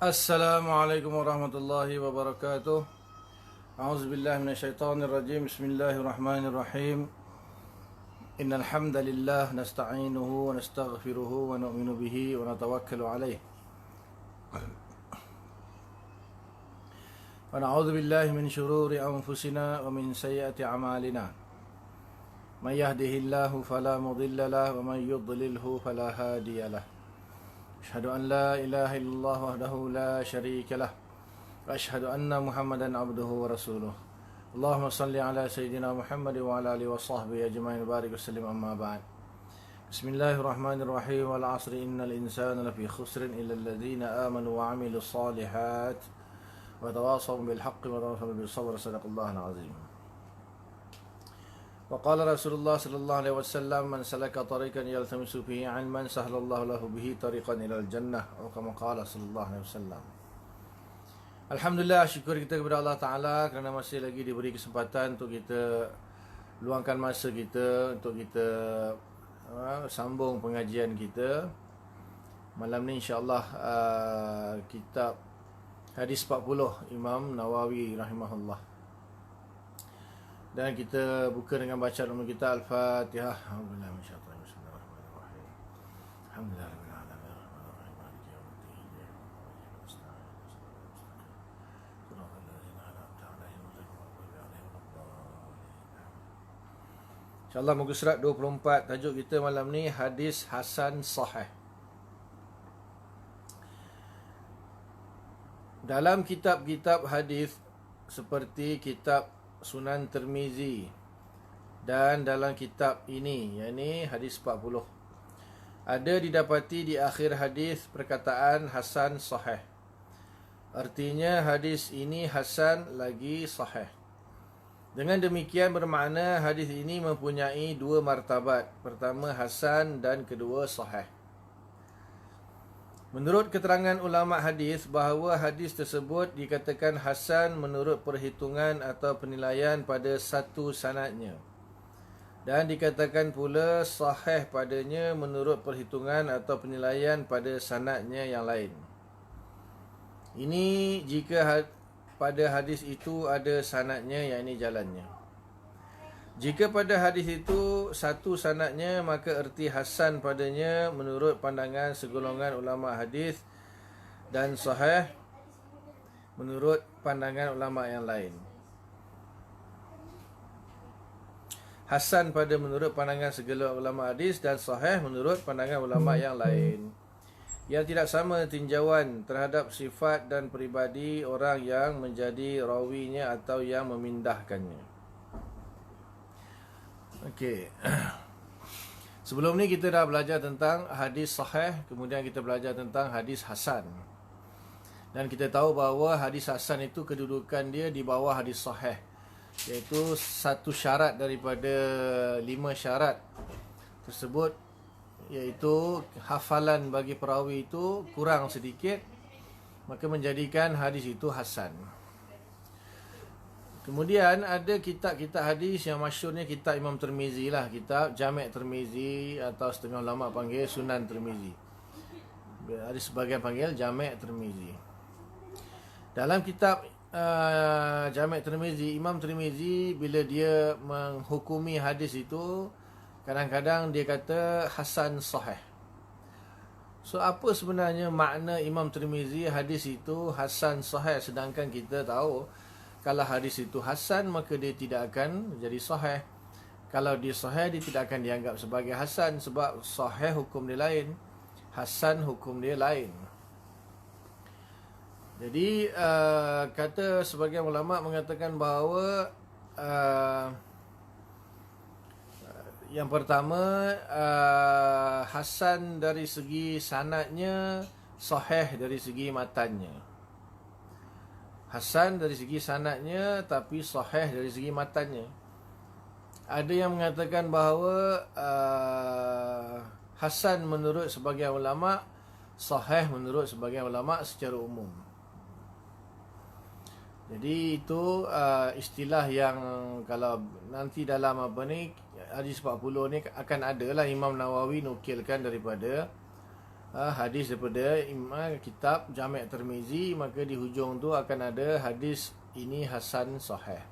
Assalamualaikum warahmatullahi wabarakatuh. A'udzubillahi minasyaitonirrajim. Bismillahirrahmanirrahim. Innal hamdalillah nasta'inuhu wa nastaghfiruhu wa nu'minu bihi wa natawakkalu alayh. Wa na'udzu billahi min shururi anfusina wa min sayyiati a'malina. May yahdihillahu fala mudilla lahu wa may yudlilhu fala hadiya lahu. Asyhadu an la ilaha illallah wahdahu la syarika lah. Wa asyhadu anna Muhammadan abduhu wa rasuluh. Allahumma salli ala sayyidina Muhammad wa ala alihi wa sahbihi ajma'in barik wa sallim amma ba'd. Bismillahirrahmanirrahim. Wal 'asri innal insana lafi khusrin illa alladhina amanu wa 'amilus solihat wa tawasaw bil haqqi wa tawasaw bis sabr. Shadaqallahul 'azim. وقال رسول الله صلى الله عليه وسلم من سلك طريقا يلتمس فيه علما سهل الله له به طريقا إلى الجنة أو كما قال صلى الله عليه وسلم. Alhamdulillah, syukur kita kepada Allah Ta'ala kerana masih lagi diberi kesempatan untuk kita luangkan masa kita untuk kita sambung pengajian kita. Malam ni insyaAllah kitab hadis 40 Imam Nawawi rahimahullah. Dan kita buka dengan bacaan umum kita Al-Fatihah. Alhamdulillah minasyaitanir rajim. Bismillahirrahmanirrahim. Alhamdulillahirabbil alamin arrahmanirrahim maliki yaumiddin. InsyaAllah muka surat 24. Tajuk kita malam ni hadis hasan sahih. Dalam kitab-kitab hadis seperti kitab Sunan Tirmizi dan dalam kitab ini, yakni hadis 40, ada didapati di akhir hadis perkataan hasan sahih. Artinya hadis ini hasan lagi sahih. Dengan demikian bermakna hadis ini mempunyai dua martabat. Pertama hasan dan kedua sahih. Menurut keterangan ulama hadis bahawa hadis tersebut dikatakan hasan menurut perhitungan atau penilaian pada satu sanadnya, dan dikatakan pula sahih padanya menurut perhitungan atau penilaian pada sanadnya yang lain. Ini jika pada hadis itu ada sanadnya, yakni jalannya. Jika pada hadis itu satu sanadnya, maka erti hasan padanya menurut pandangan segolongan ulama hadis dan sahih menurut pandangan ulama yang lain. Hasan pada menurut pandangan segolongan ulama hadis dan sahih menurut pandangan ulama yang lain. Yang tidak sama tinjauan terhadap sifat dan peribadi orang yang menjadi rawinya atau yang memindahkannya. Okey. Sebelum ni kita dah belajar tentang hadis sahih, kemudian kita belajar tentang hadis hasan. Dan kita tahu bahawa hadis hasan itu kedudukan dia di bawah hadis sahih, iaitu satu syarat daripada 5 syarat tersebut, iaitu hafalan bagi perawi itu kurang sedikit, maka menjadikan hadis itu hasan. Kemudian ada kitab-kitab hadis yang masyhurnya kitab Imam Tirmizi lah, kitab Jami' Tirmizi atau setengah ulama panggil Sunan Tirmizi. Ada sebahagian panggil Jami' Tirmizi. Dalam kitab Jami' Tirmizi, Imam Tirmizi bila dia menghukumi hadis itu, kadang-kadang dia kata hasan sahih. So apa sebenarnya makna Imam Tirmizi hadis itu hasan sahih, sedangkan kita tahu kalau hadis itu hasan maka dia tidak akan jadi sahih. Kalau dia sahih, dia tidak akan dianggap sebagai hasan, sebab sahih hukum dia lain, hasan hukum dia lain. Jadi kata sebagian ulama mengatakan bahawa yang pertama hasan dari segi sanadnya, sahih dari segi matannya. Hasan dari segi sanadnya tapi sahih dari segi matannya. Ada yang mengatakan bahawa hasan menurut sebagian ulama, sahih menurut sebagian ulama secara umum. Jadi itu istilah yang kalau nanti dalam hadis 40 ni akan ada lah Imam Nawawi nukilkan daripada hadis daripada kitab Jami' Tirmizi, maka di hujung tu akan ada hadis ini hasan sahih.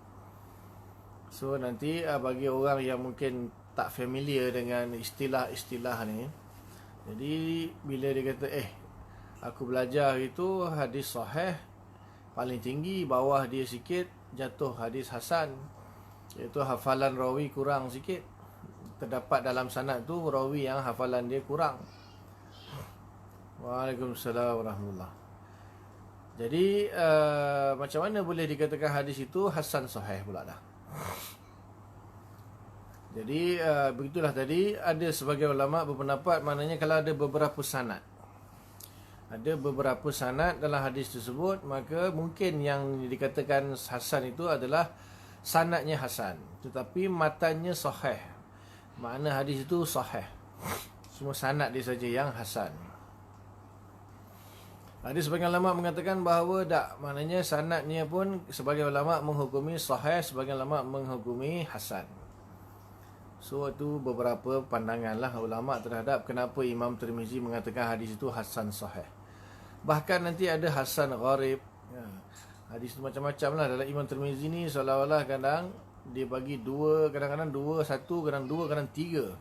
So nanti bagi orang yang mungkin tak familiar dengan istilah-istilah ni, jadi bila dia kata aku belajar itu hadis sahih paling tinggi, bawah dia sikit jatuh hadis hasan, iaitu hafalan rawi kurang sikit. Terdapat dalam sanad tu rawi yang hafalan dia kurang. Waalaikumsalam warahmatullahi. Jadi macam mana boleh dikatakan hadis itu hasan sahih pula dah. Jadi begitulah tadi, ada sebagian ulama berpendapat maknanya kalau ada beberapa sanad, ada beberapa sanad dalam hadis tersebut, maka mungkin yang dikatakan hasan itu adalah sanadnya hasan, tetapi matanya sahih. Makna hadis itu sahih, semua sanad dia saja yang hasan. Ada sebagian ulama mengatakan bahawa tak, maknanya sanadnya pun sebagian ulama menghukumi sahih, sebagian ulama menghukumi hasan. So itu beberapa pandangan lah ulama terhadap kenapa Imam Tirmizi mengatakan hadis itu hasan sahih. Bahkan nanti ada hasan gharib. Hadis itu macam-macam lah dalam Imam Tirmizi ni, seolah-olah kadang dia bagi dua, kadang-kadang dua, satu, kadang dua, kadang tiga.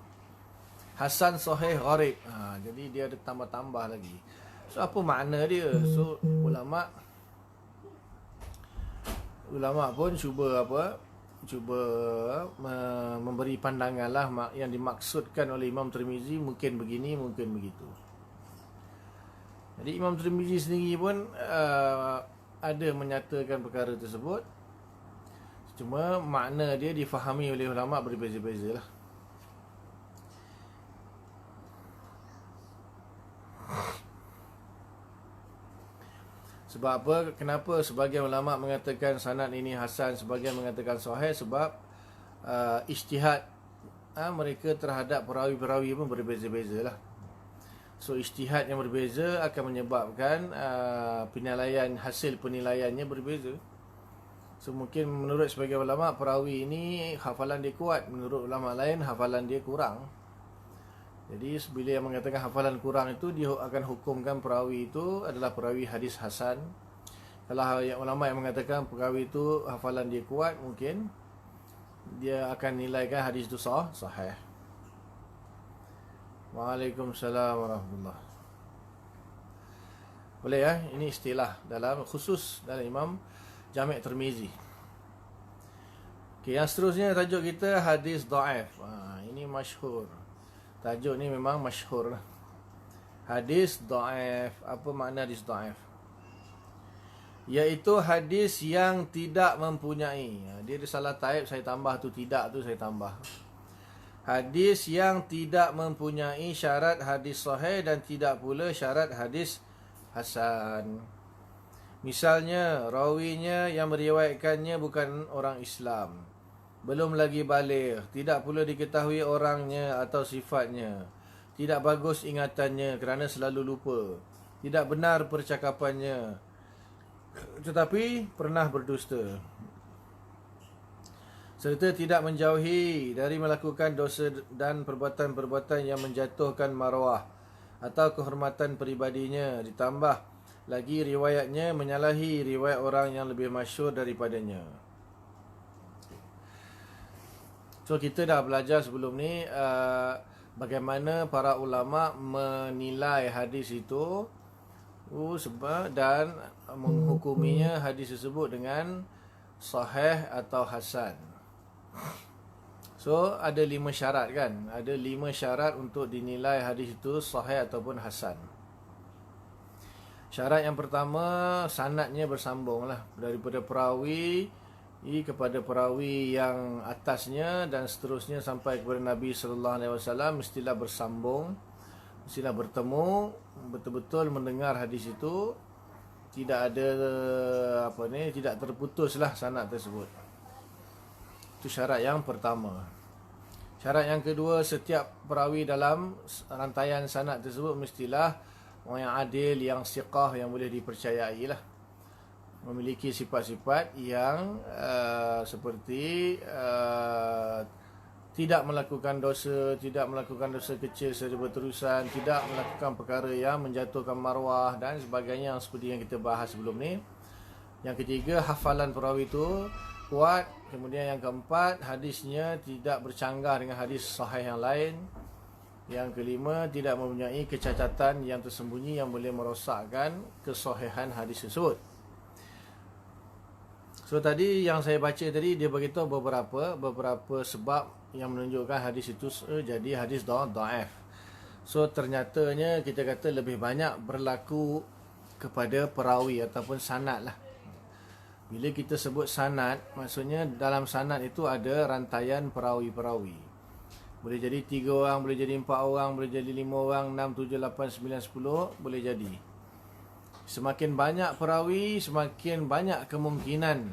Hasan sahih gharib. Jadi dia ada tambah-tambah lagi. So apa makna dia? So ulama pun cuba memberi pandangan lah yang dimaksudkan oleh Imam Tirmizi, mungkin begini, mungkin begitu. Jadi Imam Tirmizi sendiri pun ada menyatakan perkara tersebut, cuma makna dia difahami oleh ulama berbeza-beza lah. Sebab apa? Kenapa sebagian ulama mengatakan sanad ini hasan, sebagian mengatakan sahih? Sebab ijtihad mereka terhadap perawi-perawi pun berbeza-beza lah. So ijtihad yang berbeza akan menyebabkan penilaian, hasil penilaiannya berbeza. So mungkin menurut sebagian ulama perawi ini hafalan dia kuat, menurut ulama lain hafalan dia kurang. Jadi bila yang mengatakan hafalan kurang itu, dia akan hukumkan perawi itu adalah perawi hadis hasan. Kalau ulama yang mengatakan perawi itu hafalan dia kuat, mungkin dia akan nilaikan hadis itu sahih. Waalaikumsalam warahmatullahi. Boleh ya? Ini istilah dalam khusus dalam Imam Jami' Tirmizi. Okay, yang seterusnya tajuk kita hadis dhaif. Ini masyhur. Tajuk ni memang masyhur lah. Hadis dhaif. Apa makna hadis dhaif? Iaitu hadis yang tidak mempunyai. Dia ada salah taib, saya tambah tu tidak tu saya tambah. Hadis yang tidak mempunyai syarat hadis sahih dan tidak pula syarat hadis hasan. Misalnya, rawinya yang meriwayatkannya bukan orang Islam, belum lagi baligh, tidak pula diketahui orangnya atau sifatnya, tidak bagus ingatannya kerana selalu lupa, tidak benar percakapannya, tetapi pernah berdusta, serta tidak menjauhi dari melakukan dosa dan perbuatan-perbuatan yang menjatuhkan maruah atau kehormatan peribadinya, ditambah lagi riwayatnya menyalahi riwayat orang yang lebih masyhur daripadanya. So kita dah belajar sebelum ni bagaimana para ulama menilai hadis itu dan menghukuminya hadis tersebut dengan sahih atau hasan. So ada 5 syarat kan? Ada 5 syarat untuk dinilai hadis itu sahih ataupun hasan. Syarat yang pertama, sanadnya bersambung lah, daripada perawi kepada perawi yang atasnya dan seterusnya sampai kepada Nabi SAW, mestilah bersambung, mestilah bertemu, betul-betul mendengar hadis itu, tidak ada tidak terputuslah sanad tersebut. Itu syarat yang pertama. Syarat yang kedua, setiap perawi dalam rantaian sanad tersebut mestilah orang yang adil, yang siqah, yang boleh dipercayai lah, memiliki sifat-sifat yang seperti tidak melakukan dosa, tidak melakukan dosa kecil secara berterusan, tidak melakukan perkara yang menjatuhkan maruah dan sebagainya, yang seperti yang kita bahas sebelum ni. Yang ketiga, hafalan perawi itu kuat. Kemudian yang keempat, hadisnya tidak bercanggah dengan hadis sahih yang lain. Yang kelima, tidak mempunyai kecacatan yang tersembunyi yang boleh merosakkan kesahihan hadis tersebut. So tadi yang saya baca tadi, dia beritahu beberapa sebab yang menunjukkan hadis itu jadi hadis dhaif. So ternyatanya kita kata lebih banyak berlaku kepada perawi ataupun sanad lah. Bila kita sebut sanad, maksudnya dalam sanad itu ada rantaian perawi-perawi. Boleh jadi 3 orang, boleh jadi 4 orang, boleh jadi 5 orang, 6, 7, 8, 9, 10, boleh jadi. Semakin banyak perawi, semakin banyak kemungkinan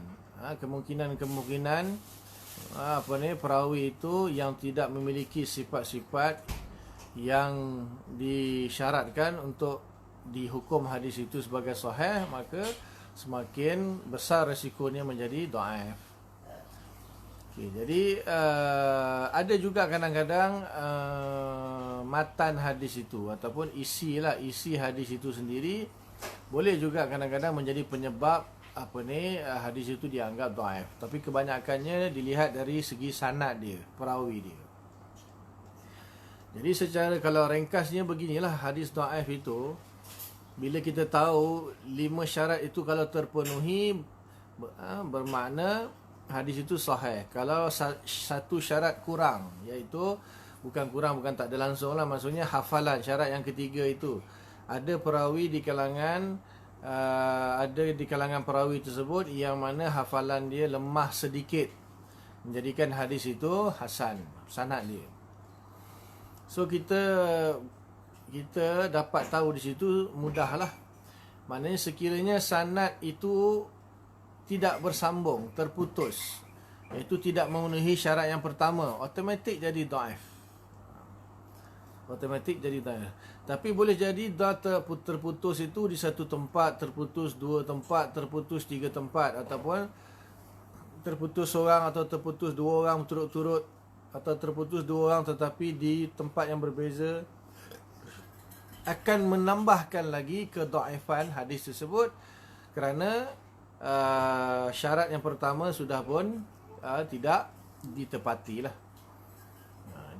perawi itu yang tidak memiliki sifat-sifat yang disyaratkan untuk dihukum hadis itu sebagai sahih, maka semakin besar resikonya menjadi dhaif. Okay, jadi ada juga kadang-kadang matan hadis itu ataupun isi hadis itu sendiri boleh juga kadang-kadang menjadi penyebab hadis itu dianggap dhaif. Tapi kebanyakannya dilihat dari segi sanad dia, perawi dia. Jadi secara kalau ringkasnya beginilah, hadis dhaif itu bila kita tahu 5 syarat itu kalau terpenuhi, bermakna hadis itu sahih. Kalau satu syarat kurang, iaitu bukan tak ada langsung lah, maksudnya hafalan, syarat yang ketiga itu ada perawi di kalangan perawi tersebut yang mana hafalan dia lemah sedikit, menjadikan hadis itu hasan, sanad dia. So kita dapat tahu di situ mudahlah. Maknanya sekiranya sanad itu tidak bersambung, terputus, iaitu tidak memenuhi syarat yang pertama, automatik jadi dhaif. Tapi boleh jadi terputus itu di satu tempat, terputus 2 tempat, terputus 3 tempat, ataupun terputus seorang atau terputus 2 orang turut-turut, atau terputus 2 orang tetapi di tempat yang berbeza, akan menambahkan lagi kedhaifan hadis tersebut kerana syarat yang pertama sudah pun tidak ditepati lah.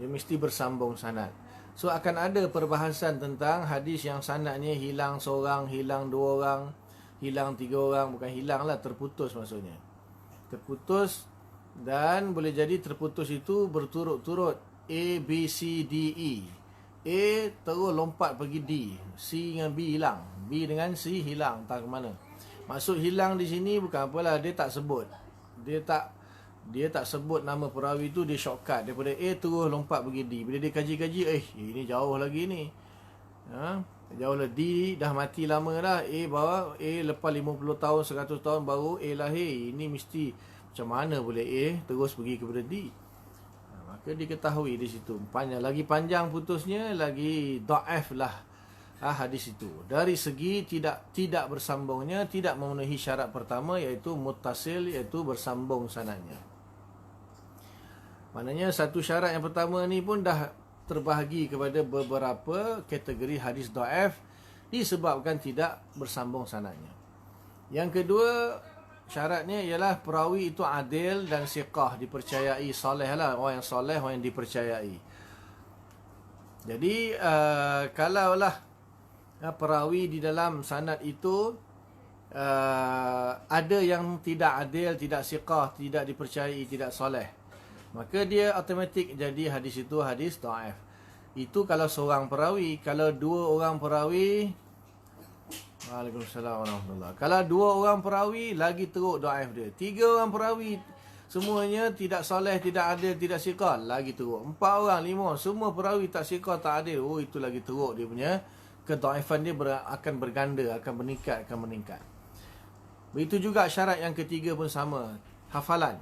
Dia mesti bersambung sanad. So akan ada perbahasan tentang hadis yang sanadnya hilang seorang, hilang 2 orang, hilang 3 orang. Bukan hilang lah, terputus maksudnya. Terputus, dan boleh jadi terputus itu berturut-turut, A, B, C, D, E. A terus lompat pergi D, C dengan B hilang, B dengan C hilang, tak ke mana. Maksud hilang di sini bukan apalah, dia tak sebut. Dia tak sebut nama perawi tu, dia shortcut daripada A terus lompat pergi D. Bila dia kaji-kaji, ini jauh lagi ni. Jauh lah, D dah mati lama dah. A lepas 50 tahun, 100 tahun baru A lahir. Ini mesti macam mana boleh A terus pergi kepada D? Maka diketahui di situ. Lagi panjang putusnya, lagi dhaif lah hadis itu. Dari segi tidak bersambungnya, tidak memenuhi syarat pertama, iaitu muttasil, iaitu bersambung sanadnya. Maknanya satu syarat yang pertama ni pun dah terbahagi kepada beberapa kategori hadis dhaif disebabkan tidak bersambung sanadnya. Yang kedua, syaratnya ialah perawi itu adil dan siqah, dipercayai, soleh lah, orang yang soleh, orang yang dipercayai. Jadi kalaulah perawi di dalam sanad itu ada yang tidak adil, tidak siqah, tidak dipercayai, tidak soleh, maka dia automatik jadi hadis itu hadis dhaif. Itu kalau seorang perawi. Kalau 2 orang perawi, Waalaikumsalam warahmatullahi. Kalau 2 orang perawi, lagi teruk dhaif dia. 3 orang perawi semuanya tidak soleh, tidak adil, tidak siqah, lagi teruk. 4 orang, 5, semua perawi tak siqah, tak adil, itu lagi teruk. Dia punya kedhaifan dia akan berganda, akan meningkat. Begitu juga syarat yang ketiga pun sama, hafalan.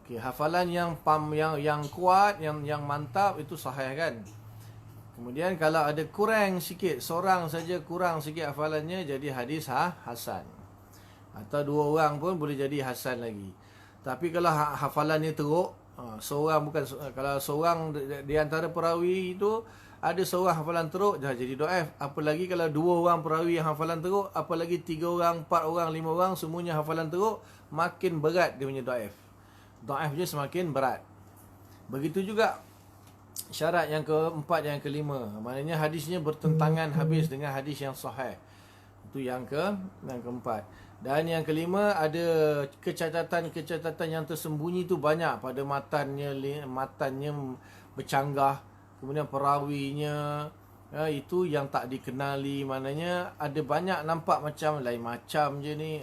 Okey, hafalan yang kuat, yang mantap, itu sahih kan. Kemudian kalau ada kurang sikit, seorang saja kurang sikit hafalannya, jadi hadis hasan. Atau 2 orang pun boleh jadi hasan lagi. Tapi kalau hafalannya teruk, Seorang bukan, kalau seorang di antara perawi itu ada seorang hafalan teruk dah jadi dhaif. Apalagi kalau dua orang perawi yang hafalan teruk, apalagi 3 orang, 4 orang, 5 orang semuanya hafalan teruk, makin berat dia punya dhaif. Dhaif dia semakin berat. Begitu juga syarat yang keempat dan yang kelima. Maknanya hadisnya bertentangan habis dengan hadis yang sahih. Itu yang keempat. Dan yang kelima, ada kecacatan-kecacatan yang tersembunyi tu banyak pada matannya bercanggah. Kemudian perawinya itu yang tak dikenali. Maknanya ada banyak nampak macam lain macam je ni.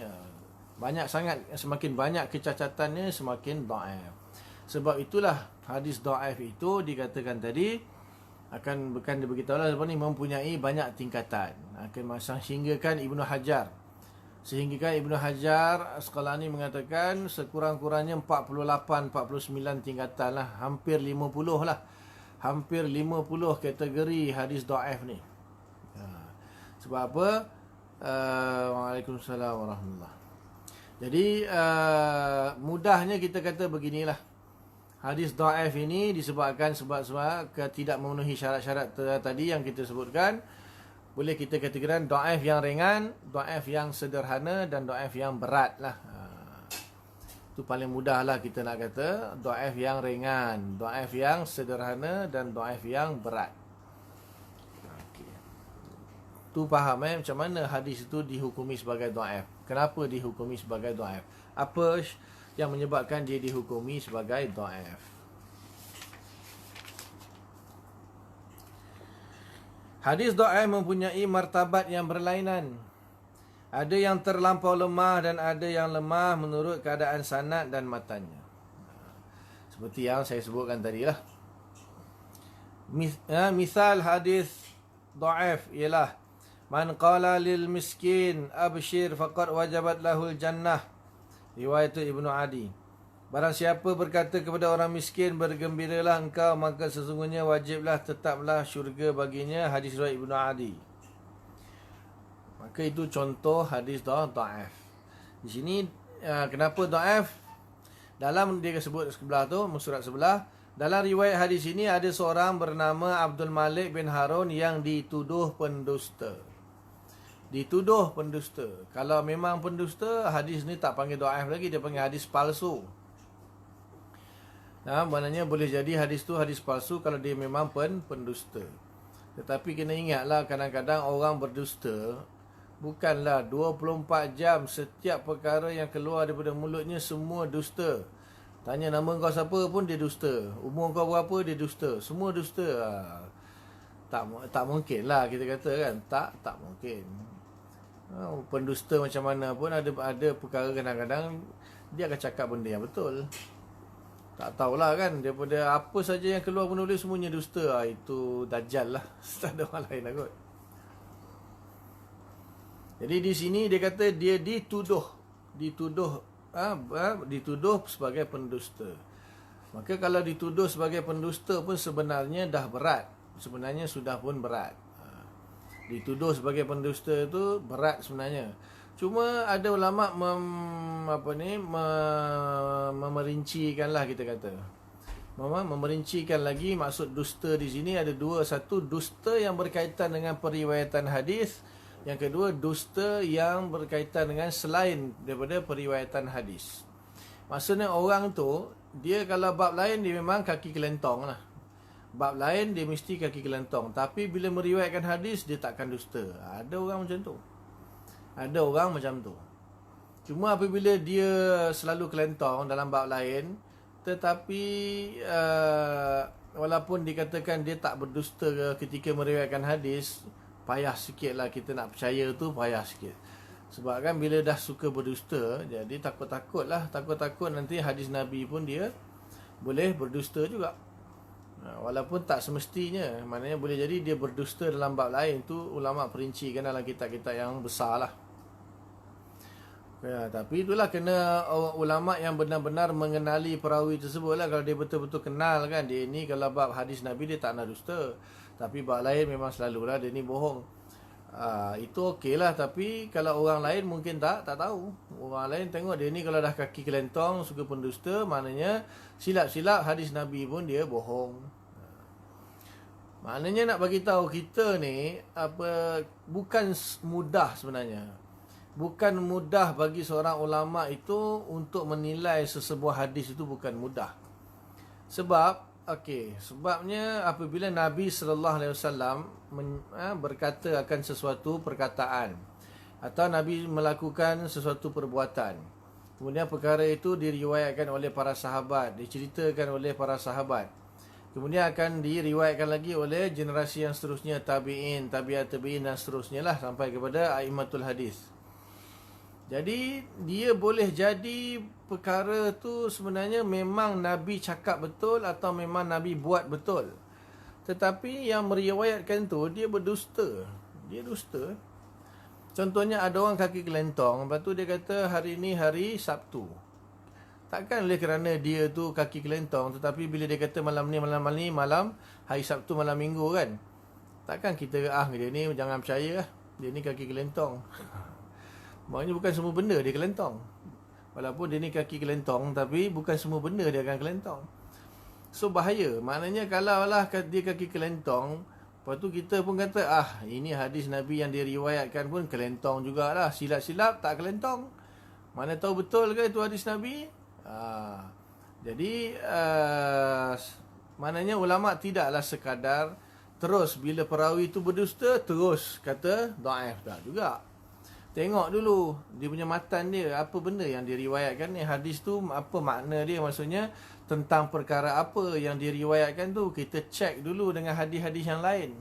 Banyak sangat, semakin banyak kecacatannya semakin dhaif. Sebab itulah hadis dhaif itu dikatakan tadi akan diberitahulah lepas ni mempunyai banyak tingkatan. Akan sehinggakan Ibnu Hajar Asqalani mengatakan sekurang-kurangnya 48-49 tingkatan lah, hampir 50 lah. Hampir 50 kategori hadis dhaif ni. Sebab apa? Waalaikumsalam warahmatullahi. Jadi mudahnya kita kata beginilah. Hadis dhaif ini disebabkan sebab tidak memenuhi syarat-syarat tadi yang kita sebutkan. Boleh kita kategorikan dhaif yang ringan, dhaif yang sederhana dan dhaif yang berat lah. Itu paling mudah lah kita nak kata. Dhaif yang ringan, dhaif yang sederhana dan dhaif yang berat. Okay. Tu faham macam mana hadis itu dihukumi sebagai dhaif. Kenapa dihukumi sebagai dhaif? Apa yang menyebabkan dia dihukumi sebagai dhaif? Hadis dhaif mempunyai martabat yang berlainan. Ada yang terlampau lemah dan ada yang lemah menurut keadaan sanad dan matannya. Seperti yang saya sebutkan tadi lah. Misal hadis dhaif ialah man qala lil miskin abshir faqad wajabat lahul jannah. Riwayat Ibnu Adi. Barang siapa berkata kepada orang miskin, bergembiralah engkau, maka sesungguhnya wajiblah tetaplah syurga baginya. Hadis riwayat Ibnu Adi. Maka itu contoh hadis dhaif. Di sini kenapa dhaif? Dalam dia sebut sebelah tu, surat sebelah, dalam riwayat hadis ini ada seorang bernama Abdul Malik bin Harun yang dituduh pendusta. Dituduh pendusta. Kalau memang pendusta, hadis ni tak panggil dhaif lagi, dia panggil hadis palsu. Maknanya boleh jadi hadis tu hadis palsu kalau dia memang pendusta. Tetapi kena ingatlah, kadang-kadang orang berdusta bukanlah 24 jam setiap perkara yang keluar daripada mulutnya semua dusta. Tanya nama kau siapa pun dia dusta. Umur kau berapa dia dusta. Semua dusta. Tak mungkin lah kita kata kan. Tak mungkin. Pendusta macam mana pun ada perkara kadang-kadang dia akan cakap benda yang betul. Tak tahulah kan, daripada apa saja yang keluar penulis semuanya dusta. Itu Dajjal lah. Tak ada orang lain lah kot. Jadi di sini dia kata dia dituduh sebagai pendusta. Maka kalau dituduh sebagai pendusta pun sebenarnya dah berat. Sebenarnya sudah pun berat. Dituduh sebagai pendusta itu berat sebenarnya. Cuma ada ulama memerincikan lah kita kata. Memerincikan lagi maksud dusta di sini ada dua. Satu, dusta yang berkaitan dengan periwayatan hadis. Yang kedua, dusta yang berkaitan dengan selain daripada periwayatan hadis. Maksudnya orang tu, dia kalau bab lain dia memang kaki kelentong lah. Bab lain dia mesti kaki kelentong. Tapi bila meriwayatkan hadis, dia takkan dusta. Ada orang macam tu. Ada orang macam tu. Cuma apabila dia selalu kelentong dalam bab lain, tetapi walaupun dikatakan dia tak berdusta ketika meriwayatkan hadis, payah sikit lah kita nak percaya tu, payah sikit. Sebab kan bila dah suka berdusta, jadi takut-takut lah. Takut-takut nanti hadis Nabi pun dia boleh berdusta juga. Walaupun tak semestinya. Maknanya boleh jadi dia berdusta dalam bab lain. Tu ulama perincikan dalam kitab-kitab yang besar lah. Ya, tapi itulah kena ulama yang benar-benar mengenali perawi tersebut lah. Kalau dia betul-betul kenal kan, dia ni kalau bab hadis Nabi dia tak nak dusta. Tapi bab lain memang selalulah dia ni bohong. Itu okey lah. Tapi kalau orang lain mungkin tak tahu. Orang lain tengok dia ni kalau dah kaki kelentong, suka pendusta, maknanya silap-silap hadis Nabi pun dia bohong. Maknanya nak bagi tahu kita ni bukan mudah sebenarnya. Bukan mudah bagi seorang ulama itu untuk menilai sesebuah hadis, itu bukan mudah. Sebabnya apabila Nabi sallallahu alaihi wasallam berkata akan sesuatu perkataan atau Nabi melakukan sesuatu perbuatan, kemudian perkara itu diriwayatkan oleh para sahabat, diceritakan oleh para sahabat, kemudian akan diriwayatkan lagi oleh generasi yang seterusnya, tabi'in, tabi'at tabi'in dan seterusnya lah sampai kepada a'immatul hadis. Jadi dia boleh jadi perkara tu sebenarnya memang Nabi cakap betul atau memang Nabi buat betul. Tetapi yang meriwayatkan tu dia berdusta. Dia dusta. Contohnya ada orang kaki kelentong, lepas tu dia kata hari ni hari Sabtu. Takkan oleh kerana dia tu kaki kelentong, tetapi bila dia kata malam hari Sabtu malam Minggu kan, takkan kita dia ni jangan percaya lah, dia ni kaki kelentong. Maknanya bukan semua benda dia kelentong. Walaupun dia ni kaki kelentong, tapi bukan semua benda dia akan kelentong. So bahaya. Maknanya kalau lah dia kaki kelentong, lepas tu kita pun kata ini hadis Nabi yang diriwayatkan pun kelentong jugalah, silap-silap tak kelentong. Mana tahu betul ke itu hadis Nabi? Jadi maknanya ulama tidaklah sekadar terus bila perawi itu berdusta terus kata dhaif, tak juga. Tengok dulu dia punya matan dia, apa benda yang diriwayatkan ni, hadis tu apa makna dia, maksudnya tentang perkara apa yang diriwayatkan tu. Kita cek dulu dengan hadis-hadis yang lain.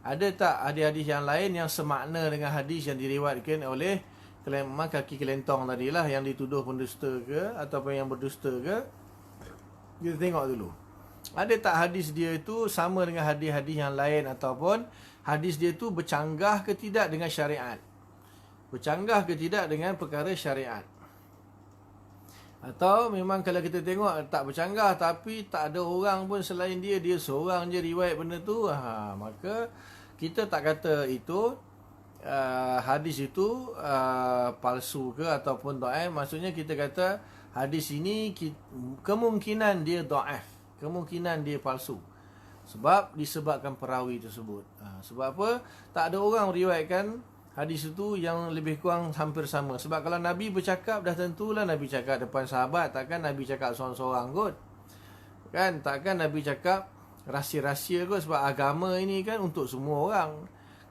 Ada tak hadis-hadis yang lain yang semakna dengan hadis yang diriwayatkan oleh kaki kelentong tadilah, yang dituduh pendusta ke ataupun yang berdusta ke. Kita tengok dulu. Ada tak hadis dia itu sama dengan hadis-hadis yang lain, ataupun hadis dia tu bercanggah ke tidak dengan syariat. Bercanggah ke tidak dengan perkara syariat. Atau memang kalau kita tengok tak bercanggah, tapi tak ada orang pun selain dia seorang je riwayat benda tu, maka kita tak kata itu hadis itu palsu ke ataupun dhaif. Maksudnya kita kata hadis ini kemungkinan dia dhaif, kemungkinan dia palsu, sebab disebabkan perawi tersebut. Sebab apa? Tak ada orang riwayatkan hadis itu yang lebih kurang hampir sama. Sebab kalau Nabi bercakap, dah tentulah Nabi cakap depan sahabat. Takkan Nabi cakap seorang-seorang kot. Kan? Takkan Nabi cakap rahsia-rahsia kot. Sebab agama ini kan untuk semua orang.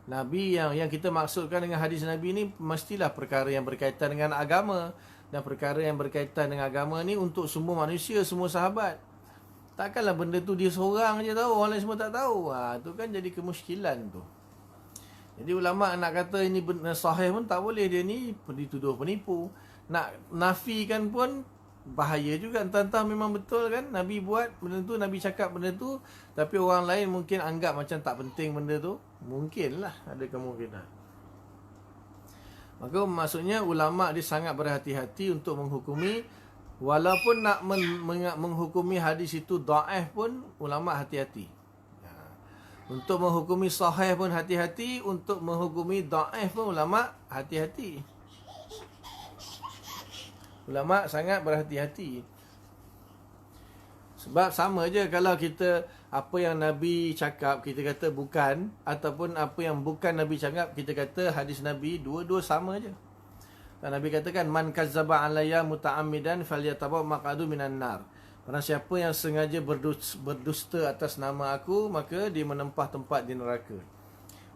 Nabi yang kita maksudkan dengan hadis Nabi ni mestilah perkara yang berkaitan dengan agama. Dan perkara yang berkaitan dengan agama ni untuk semua manusia, semua sahabat. Takkanlah benda tu dia seorang je tahu, orang lain semua tak tahu. Tu kan jadi kemusykilan tu. Jadi ulama' nak kata ini benar sahih pun tak boleh, dia ni dituduh penipu. Nak nafikan pun bahaya juga. Entah-entah memang betul kan Nabi buat benda tu, Nabi cakap benda tu, tapi orang lain mungkin anggap macam tak penting benda tu. Mungkinlah, ada kemungkinan. Maka maksudnya ulama' dia sangat berhati-hati untuk menghukumi. Walaupun nak menghukumi hadis itu dhaif pun ulama' hati-hati. Untuk menghukumi sahih pun hati-hati, untuk menghukumi dhaif pun ulama' hati-hati. Ulama' sangat berhati-hati. Sebab sama je kalau kita apa yang Nabi cakap kita kata bukan, ataupun apa yang bukan Nabi cakap kita kata hadis Nabi, dua-dua sama je. Dan Nabi katakan man kazzaba alayya muta'ammidan falyatabawa maq'adu minan nar. Barang siapa yang sengaja berdusta atas nama aku, maka dia menempah tempat di neraka.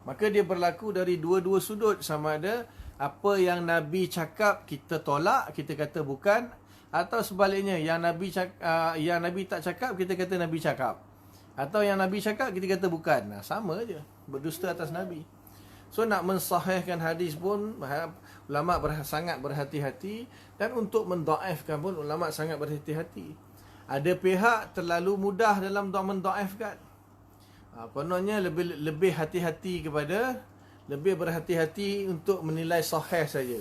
Maka dia berlaku dari dua-dua sudut. Sama ada apa yang Nabi cakap kita tolak, kita kata bukan, atau sebaliknya yang Nabi tak cakap kita kata Nabi cakap, atau yang Nabi cakap kita kata bukan. Sama je, berdusta atas Nabi. So nak mensahihkan hadis pun ulama' sangat berhati-hati, dan untuk mendhaifkan pun ulama' sangat berhati-hati. Ada pihak terlalu mudah dalam mendhaifkan. Kononnya lebih hati-hati lebih berhati-hati untuk menilai sahih saja.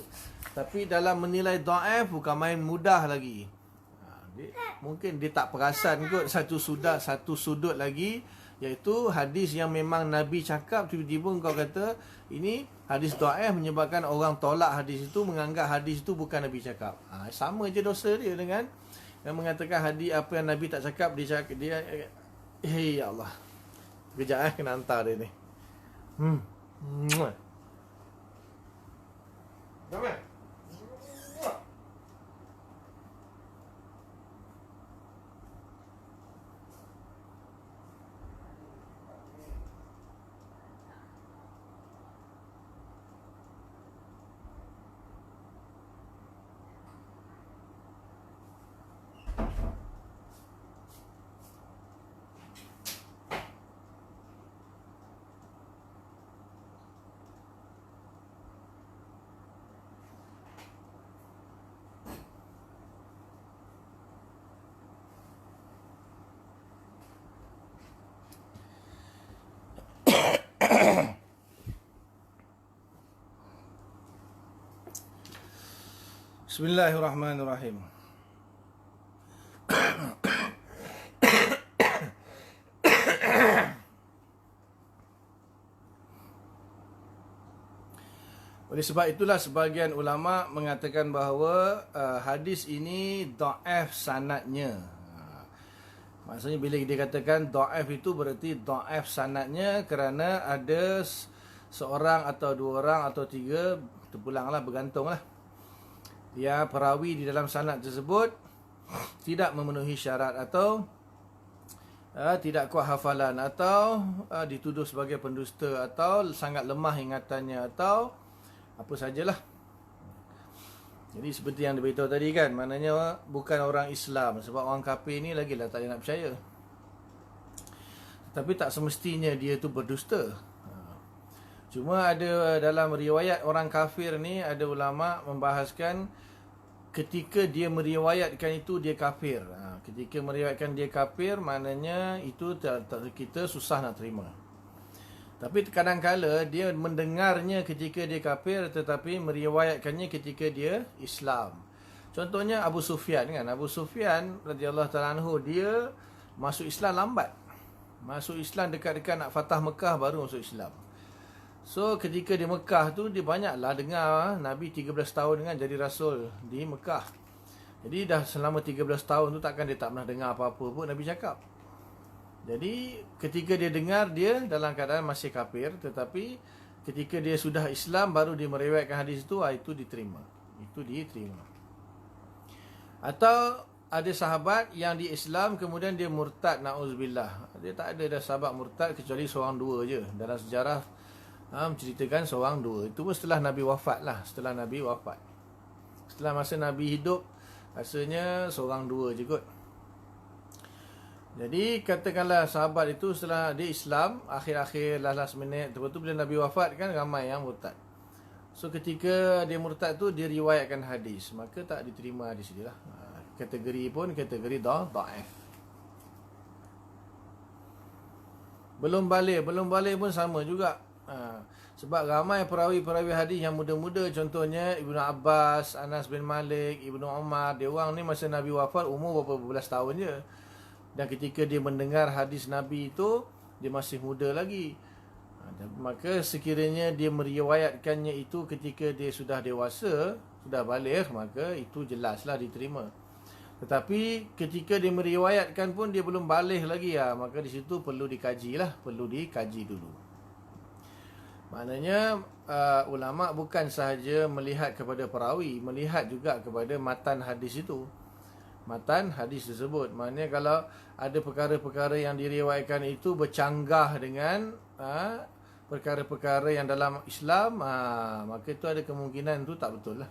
Tapi dalam menilai dhaif bukan main mudah lagi. Mungkin dia tak perasan kot satu sudut lagi Iaitu hadis yang memang Nabi cakap, tiba-tiba kau kata ini hadis dhaif, menyebabkan orang tolak hadis itu, menganggap hadis itu bukan Nabi cakap. Sama je dosa dia dengan yang mengatakan hadis apa yang Nabi tak cakap, dia cakap, dia ya Allah. Kejap kena hantar dia ni. Ramai. Bismillahirrahmanirrahim. Oleh sebab itulah sebahagian ulama mengatakan bahawa hadis ini dhaif sanadnya. Maksudnya bila dia katakan dhaif itu berarti dhaif sanadnya kerana ada seorang atau dua orang atau tiga, terpulanglah, bergantunglah, ya, perawi di dalam sanad tersebut tidak memenuhi syarat atau tidak kuat hafalan, atau dituduh sebagai pendusta, atau sangat lemah ingatannya, atau apa sajalah. Jadi seperti yang diberitahu tadi kan, maknanya bukan orang Islam, sebab orang kafir ni lagilah tak ada nak percaya. Tapi tak semestinya dia tu berdusta. Cuma ada dalam riwayat orang kafir ni, ada ulama membahaskan ketika dia meriwayatkan itu dia kafir. Ketika meriwayatkan dia kafir, maknanya itu kita susah nak terima. Tapi kadang-kala dia mendengarnya ketika dia kafir, tetapi meriwayatkannya ketika dia Islam. Contohnya Abu Sufyan kan. Abu Sufyan radhiyallahu ta'ala anhu, dia masuk Islam lambat. Masuk Islam dekat-dekat nak fatah Mekah baru masuk Islam. So ketika di Mekah tu, dia banyaklah dengar Nabi 13 tahun dengan jadi Rasul di Mekah. Jadi dah selama 13 tahun tu takkan dia tak pernah dengar apa-apa pun Nabi cakap. Jadi ketika dia dengar, dia dalam keadaan masih kafir, tetapi ketika dia sudah Islam baru dia meriwayatkan hadis itu diterima. Itu diterima. Atau ada sahabat yang di Islam kemudian dia murtad, na'udzubillah. Dia tak ada dah sahabat murtad kecuali seorang dua je dalam sejarah. Menceritakan seorang dua. Itu pun setelah Nabi wafat lah. Setelah Nabi wafat. Setelah masa Nabi hidup, rasanya seorang dua je kot. Jadi katakanlah sahabat itu setelah dia Islam, akhir-akhir last minute, lepas tu bila Nabi wafat kan ramai yang murtad. So ketika dia murtad tu, dia riwayatkan hadis, maka tak diterima hadis dia lah. Kategori pun kategori dhaif. Belum balik pun sama juga. Sebab ramai perawi-perawi hadis yang muda-muda, contohnya Ibnu Abbas, Anas bin Malik, Ibnu Umar, dia orang ni masa Nabi wafat umur berapa belas tahun je. Dan ketika dia mendengar hadis Nabi itu, dia masih muda lagi. Maka sekiranya dia meriwayatkannya itu ketika dia sudah dewasa, sudah baligh, maka itu jelaslah diterima. Tetapi ketika dia meriwayatkan pun dia belum baligh lagi, maka di situ perlu dikaji dulu. Maknanya ulama bukan sahaja melihat kepada perawi, melihat juga kepada matan hadis itu. Matan hadis tersebut. Maknanya kalau ada perkara-perkara yang diriwayatkan itu bercanggah dengan perkara-perkara yang dalam Islam, maka itu ada kemungkinan itu tak betul lah.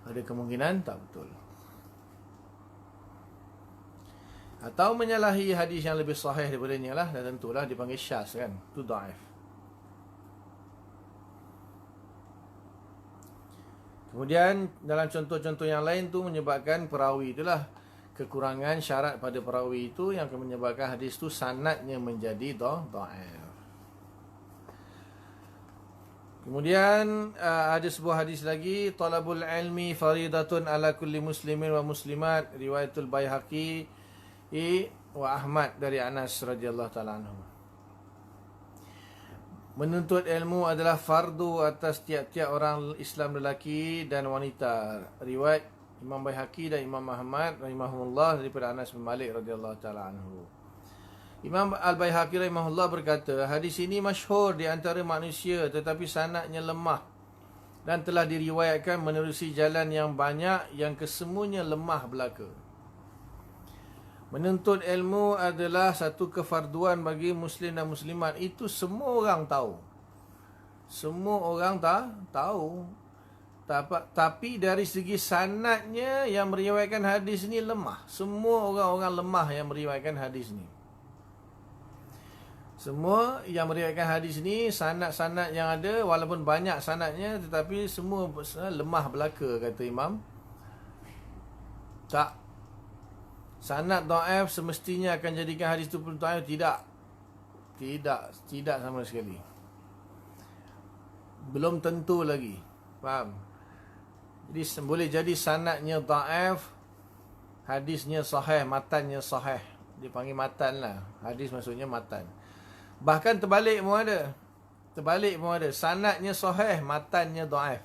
Ada kemungkinan tak betul. Atau menyalahi hadis yang lebih sahih daripadanya lah, dan tentulah dipanggil syaz kan. Itu dhaif. Kemudian dalam contoh-contoh yang lain tu menyebabkan perawi itulah kekurangan syarat pada perawi itu yang akan menyebabkan hadis tu sanadnya menjadi dhaif. Kemudian ada sebuah hadis lagi, talabul ilmi faridatun ala kulli muslimin wa muslimat, riwayatul Baihaqi wa Ahmad dari Anas radhiyallahu taala anhu. Menuntut ilmu adalah fardu atas tiap-tiap orang Islam lelaki dan wanita. Riwayat Imam Baihaqi dan Imam Ahmad rahimahullah daripada Anas bin Malik radhiyallahu taala anhu. Imam Al-Baihaqi rahimahullah berkata, hadis ini masyhur di antara manusia tetapi sanadnya lemah dan telah diriwayatkan menerusi jalan yang banyak yang kesemuanya lemah belaka. Menuntut ilmu adalah satu kefarduan bagi muslim dan muslimat. Itu semua orang tahu. Semua orang tahu. Tapi dari segi sanadnya yang meriwayatkan hadis ni lemah. Semua orang-orang lemah yang meriwayatkan hadis ni. Semua yang meriwayatkan hadis ni, sanad-sanad yang ada, walaupun banyak sanadnya, tetapi semua lemah belaka, kata Imam. Tak. Sanad dhaif semestinya akan jadikan hadis itu pun dhaif? Tidak sama sekali. Belum tentu lagi. Faham? Jadi boleh jadi sanadnya dhaif, hadisnya sahih, matannya sahih. Dia panggil matan lah. Hadis maksudnya matan. Bahkan terbalik pun ada. Sanadnya sahih, matannya dhaif.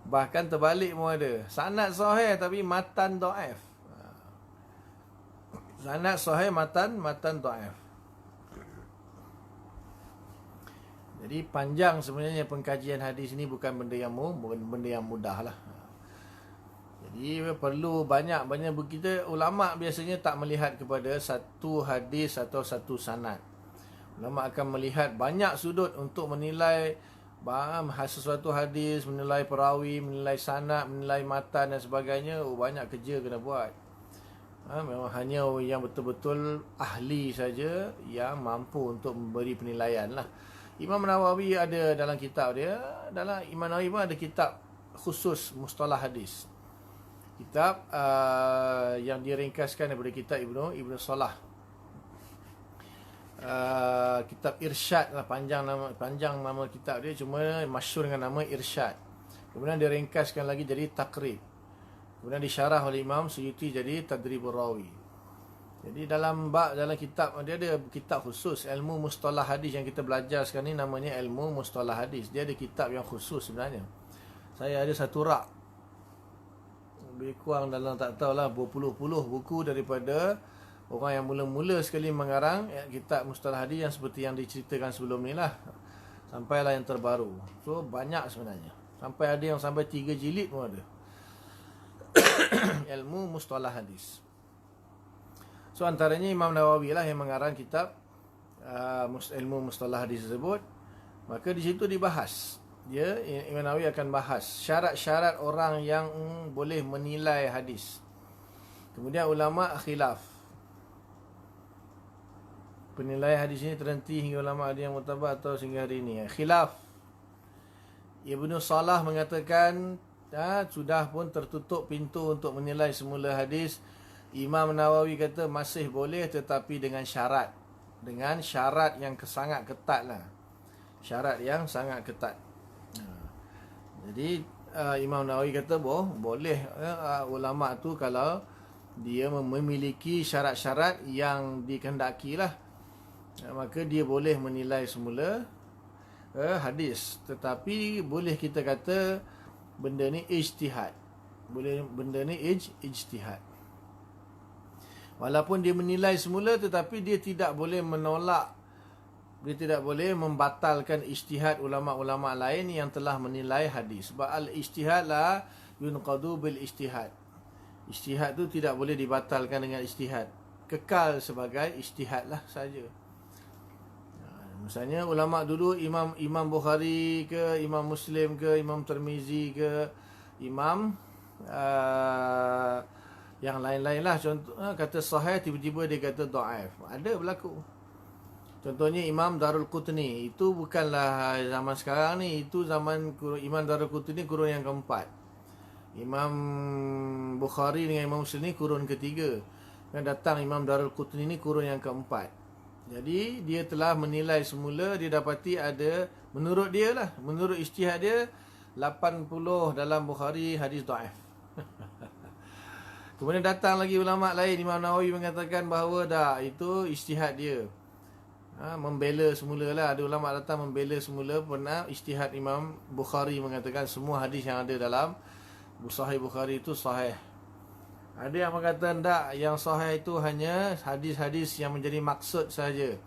Bahkan terbalik pun ada. Sanad sahih tapi matan dhaif. Sanad sahih, matan dhaif. Jadi panjang sebenarnya pengkajian hadis ni, bukan benda yang mudah lah. Jadi perlu banyak kita ulama biasanya tak melihat kepada satu hadis atau satu sanad. Ulama akan melihat banyak sudut untuk menilai sesuatu hadis, menilai perawi, menilai sanad, menilai matan dan sebagainya. Banyak kerja kena buat. Memang hanya yang betul-betul ahli saja yang mampu untuk memberi penilaian lah. Imam Nawawi ada dalam kitab dia, Imam Nawawi pun ada kitab khusus mustalah hadis. Kitab yang diringkaskan daripada kitab Ibnu Salah. Kitab Irsyad lah, panjang nama kitab dia, cuma masyhur dengan nama Irsyad. Kemudian dia ringkaskan lagi jadi Taqrib. Kemudian disyarah oleh Imam Suyuti jadi Tadribur Rawi. Jadi dalam kitab dia ada kitab khusus ilmu mustalah hadis yang kita belajar sekarang ni, namanya ilmu mustalah hadis. Dia ada kitab yang khusus sebenarnya. Saya ada satu rak, lebih kurang dalam tak tahulah berpuluh-puluh buku daripada orang yang mula-mula sekali mengarang kitab mustalah hadis yang seperti yang diceritakan sebelum ni lah, sampailah yang terbaru. So banyak sebenarnya, sampai ada yang sampai 3 jilid pun ada. Ilmu mustalah hadis. So antaranya Imam Nawawi lah yang mengarang kitab ilmu mustalah hadis tersebut. Maka di situ dibahas, Imam Nawawi akan bahas syarat-syarat orang yang boleh menilai hadis. Kemudian ulama khilaf. Penilaian hadis ini terhenti hingga ulama ada yang mutabar atau sehingga hari ini. Khilaf. Ibnu Salah mengatakan sudah pun tertutup pintu untuk menilai semula hadis. Imam Nawawi kata masih boleh, tetapi dengan syarat. Dengan syarat yang sangat ketat lah. Syarat yang sangat ketat. Jadi Imam Nawawi kata boleh ulama tu kalau dia memiliki syarat-syarat yang dikehendaki lah, maka dia boleh menilai semula hadis. Tetapi boleh kita kata benda ni ijtihad. Benda ni ijtihad. Walaupun dia menilai semula, tetapi dia tidak boleh menolak, dia tidak boleh membatalkan ijtihad ulama-ulama lain yang telah menilai hadis. Sebab al-ijtihad la yunqadu bil ijtihad. Ijtihad tu tidak boleh dibatalkan dengan ijtihad. Kekal sebagai ijtihad lah saja. Misalnya ulama dulu, Imam Bukhari ke, Imam Muslim ke, Imam Tirmizi ke, Imam yang lain-lain lah, contoh kata sahih, tiba-tiba dia kata dhaif. Ada berlaku. Contohnya Imam Darul Qutni, itu bukanlah zaman sekarang ni, itu zaman Imam Darul Qutni kurun yang keempat. Imam Bukhari dengan Imam Muslim ni kurun ketiga. Dan datang Imam Darul Qutni ni kurun yang keempat. Jadi dia telah menilai semula, dia dapati ada, menurut dia lah, menurut ijtihad dia, 80 dalam Bukhari hadis dhaif. Kemudian datang lagi ulama lain, Imam Nawawi mengatakan bahawa dah itu ijtihad dia. Membela semula lah. Ada ulama datang membela semula. Pernah ijtihad Imam Bukhari mengatakan semua hadis yang ada dalam Sahih Bukhari itu sahih. Ada yang mengatakan tak, yang sahih itu hanya hadis-hadis yang menjadi maksud saja.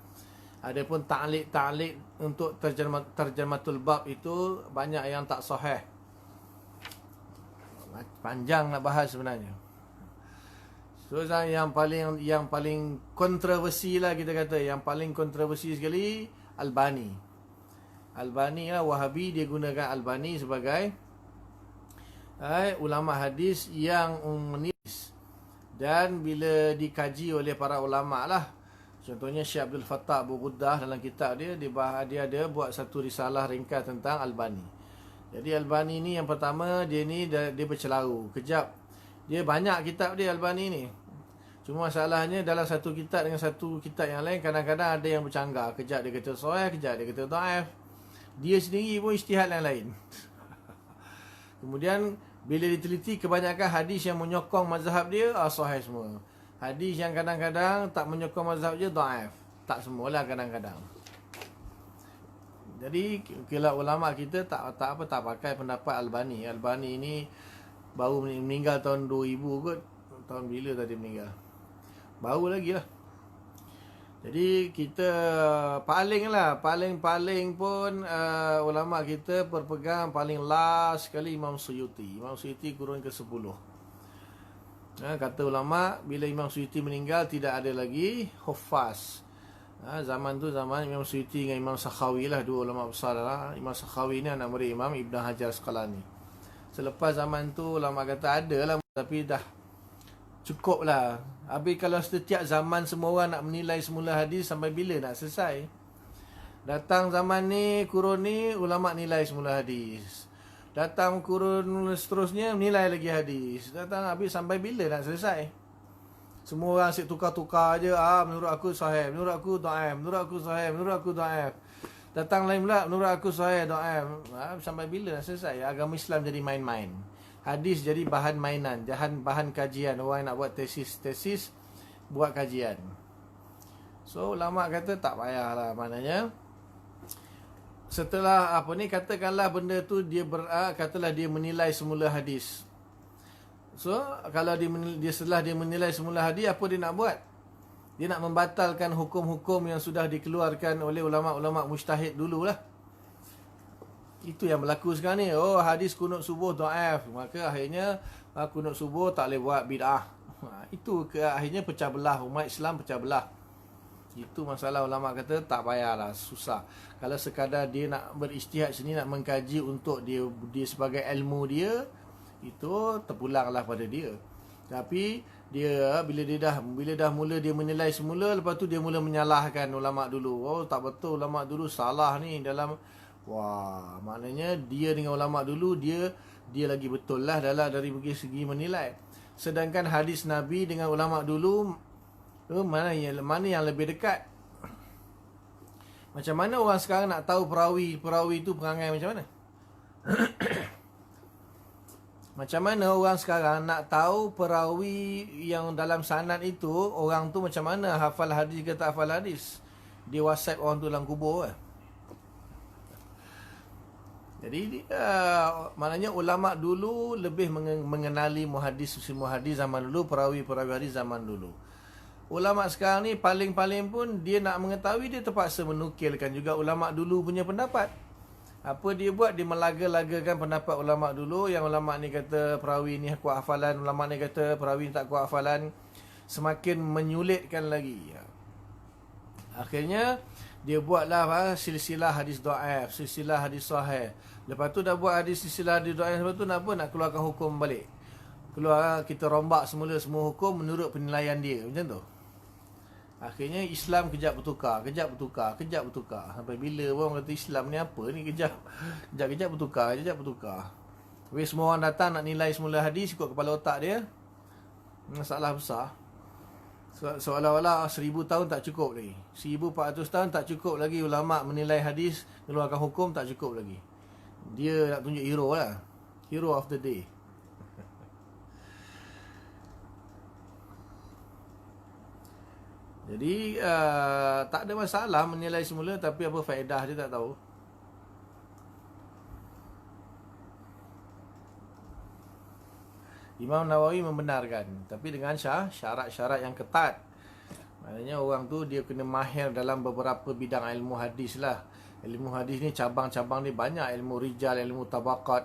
Adapun ta'liq untuk terjematul bab itu banyak yang tak sahih. Panjang nak bahas sebenarnya. So yang paling kontroversi lah kita kata, yang paling kontroversi sekali Albani. Albani lah, Wahabi dia gunakan Albani sebagai ulama hadis yang menulis. Dan bila dikaji oleh para ulama lah, contohnya Syekh Abdul Fattah Abu Ghuddah dalam kitab dia ada buat satu risalah ringkas tentang Albani. Jadi Albani ni yang pertama, dia bercelaru. Kejap dia banyak kitab dia Albani ni. Cuma masalahnya dalam satu kitab dengan satu kitab yang lain kadang-kadang ada yang bercanggah. Kejap dia kata sahih, kejap dia kata dhaif. Dia sendiri pun ijtihad yang lain. Kemudian bila diteliti, kebanyakan hadis yang menyokong mazhab dia sahih semua. Hadis yang kadang-kadang tak menyokong mazhab dia dhaif. Tak semualah, kadang-kadang. Jadi kalau ulama kita tak pakai pendapat Albani. Albani ini baru meninggal tahun 2000 kot. Tahun bila tadi meninggal? Baru lagi lah. Jadi kita paling pun ulama kita berpegang paling last sekali Imam Suyuti. Imam Suyuti kurun ke-10. Kata ulama, bila Imam Suyuti meninggal tidak ada lagi Huffaz. Zaman tu zaman Imam Suyuti dengan Imam Sakhawi lah, dua ulama besar lah. Imam Sakhawi ni anak murid Imam Ibn Hajar Asqalani. Selepas zaman tu ulama kata ada lah, tapi dah cukup lah. Habis kalau setiap zaman semua orang nak menilai semula hadis, sampai bila nak selesai? Datang zaman ni, kurun ni, ulama nilai semula hadis. Datang kurun seterusnya, menilai lagi hadis. Datang habis sampai bila nak selesai? Semua orang asyik tukar-tukar je. Menurut aku sahih, menurut aku dhaif, menurut aku sahih, menurut aku dhaif. Datang lain pula, menurut aku sahih, dhaif. Sampai bila nak selesai? Agama Islam jadi main-main. Hadis jadi bahan mainan, bahan kajian. Orang nak buat tesis buat kajian. So ulama kata tak payahlah. Maknanya setelah katakanlah benda tu katalah dia menilai semula hadis. So kalau setelah dia menilai semula hadis, apa dia nak buat? Dia nak membatalkan hukum-hukum yang sudah dikeluarkan oleh ulama-ulama mujtahid dululah. Itu yang berlaku sekarang ni. Hadis kunut subuh dhaif, maka akhirnya kunut subuh tak boleh buat bid'ah. Itu akhirnya pecah belah umat Islam, pecah belah. Itu masalah. Ulama kata tak payahlah, susah. Kalau sekadar dia nak berijtihad sini, nak mengkaji untuk dia sebagai ilmu dia, itu terpulanglah pada dia. Tapi dia bila dah mula dia menilai semula, lepas tu dia mula menyalahkan ulama dulu. Tak betul, ulama dulu salah ni dalam. Wah, maknanya dia dengan ulama dulu dia lagi betul lah dari segi menilai. Sedangkan hadis Nabi dengan ulama dulu, mana yang lebih dekat? Macam mana orang sekarang nak tahu perawi itu perangai macam mana? Macam mana orang sekarang nak tahu perawi yang dalam sanad itu, orang tu macam mana, hafal hadis ke tak hafal hadis? Dia WhatsApp orang tu dalam kubur lah. Jadi maknanya ulama dulu lebih mengenali muhadis zaman dulu, perawi hadis zaman dulu. Ulama sekarang ni paling-paling pun dia nak mengetahui, dia terpaksa menukilkan juga ulama dulu punya pendapat. Apa dia buat? Dia melaga-lagakan pendapat ulama dulu. Yang ulama ni kata perawi ni kuat hafalan, ulama ni kata perawi ni tak kuat hafalan. Semakin menyulitkan lagi. Akhirnya dia buatlah silsilah hadis dhaif, silsilah hadis sahih. Lepas tu dah buat hadis silsilah hadis dhaif, lepas tu nak keluarkan hukum balik. Kita rombak semula semua hukum menurut penilaian dia. Macam tu. Akhirnya Islam kejap bertukar. Sampai bila orang kata Islam ni apa ni? Kejap bertukar. Tapi semua orang datang nak nilai semula hadis ikut kepala otak dia. Masalah besar. Seolah-olah 1000 tahun tak cukup lagi. 1400 tahun tak cukup lagi ulama menilai hadis, mengeluarkan hukum tak cukup lagi. Dia nak tunjuk hero lah. Hero of the day. Jadi tak ada masalah menilai semula, tapi apa faedah dia tak tahu. Imam Nawawi membenarkan, tapi dengan syarat-syarat yang ketat. Maknanya orang tu dia kena mahir dalam beberapa bidang ilmu hadis lah. Ilmu hadis ni cabang-cabang ni banyak. Ilmu rijal, ilmu tabaqat,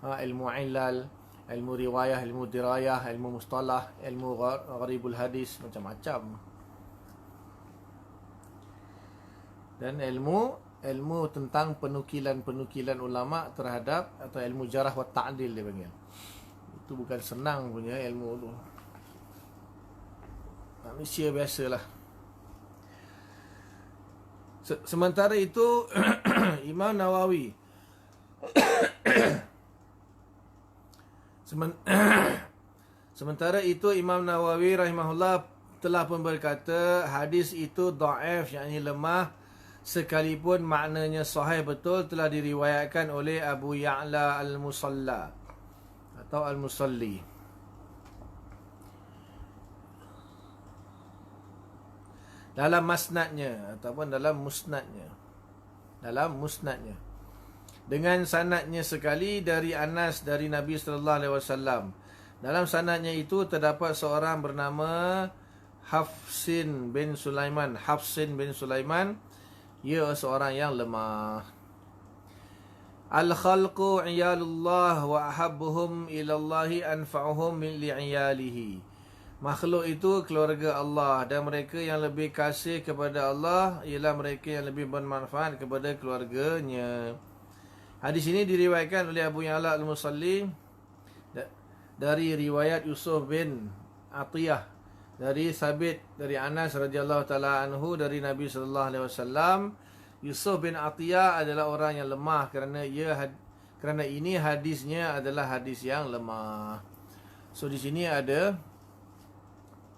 ilmu ilal, ilmu riwayah, ilmu dirayah, ilmu mustalah, ilmu gharibul hadis, macam-macam. Dan ilmu tentang penukilan ulama terhadap, atau ilmu jarah wa ta'dil dia panggil. Itu bukan senang punya ilmu tu. Manusia biasalah. Sementara itu Imam Nawawi Sementara itu Imam Nawawi rahimahullah telah pun berkata hadis itu dhaif, yakni lemah, sekalipun maknanya sahih betul, telah diriwayatkan oleh Abu Ya'la al-Musalla atau al-Musalli. Dalam masnadnya ataupun dalam musnadnya. Dengan sanadnya sekali dari Anas dari Nabi sallallahu alaihi wasallam. Dalam sanadnya itu terdapat seorang bernama Hafsin bin Sulaiman. Ia seorang yang lemah. Al-khalqu iyalullah wa ahabbuhum ilallahi anfa'uhum min li'iyalihi. Makhluk itu keluarga Allah, dan mereka yang lebih kasih kepada Allah ialah mereka yang lebih bermanfaat kepada keluarganya. Hadis ini diriwayatkan oleh Abu Ya'la al-Musalli dari riwayat Yusuf bin Atiyah dari Sabit dari Anas radhiyallahu taala anhu dari Nabi sallallahu alaihi wasallam. Yusuf bin Atiyah adalah orang yang lemah kerana ini hadisnya adalah hadis yang lemah. So di sini ada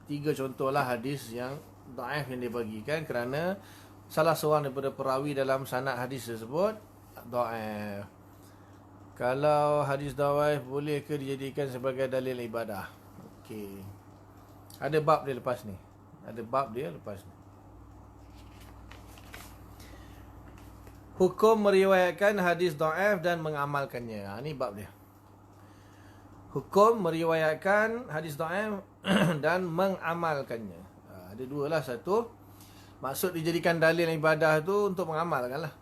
3 contohlah hadis yang dhaif yang dibagikan kerana salah seorang daripada perawi dalam sanad hadis tersebut dhaif. Kalau hadis dhaif boleh ke dijadikan sebagai dalil ibadah? Okey. Ada bab dia lepas ni. Hukum meriwayatkan hadis dhaif dan mengamalkannya. Ini bab dia. Hukum meriwayatkan hadis dhaif dan mengamalkannya. Ada 2 lah. Satu, maksud dijadikan dalil ibadah tu untuk mengamalkan lah.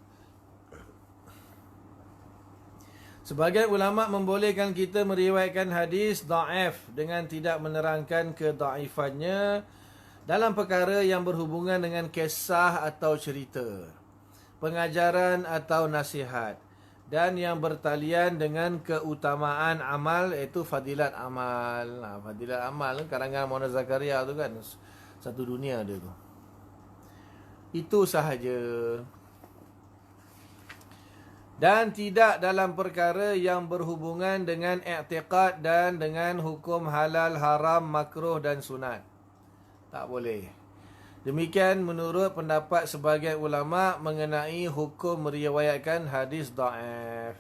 Sebagian ulama membolehkan kita meriwayatkan hadis dhaif dengan tidak menerangkan kedhaifannya dalam perkara yang berhubungan dengan kisah atau cerita, pengajaran atau nasihat, dan yang bertalian dengan keutamaan amal, iaitu fadilat amal. Fadilat amal karangan Maulana Zakaria tu kan, satu dunia dia tu. Itu sahaja. Dan tidak dalam perkara yang berhubungan dengan i'tiqad dan dengan hukum halal, haram, makruh dan sunat. Tak boleh. Demikian menurut pendapat sebagian ulama mengenai hukum meriwayatkan hadis dhaif.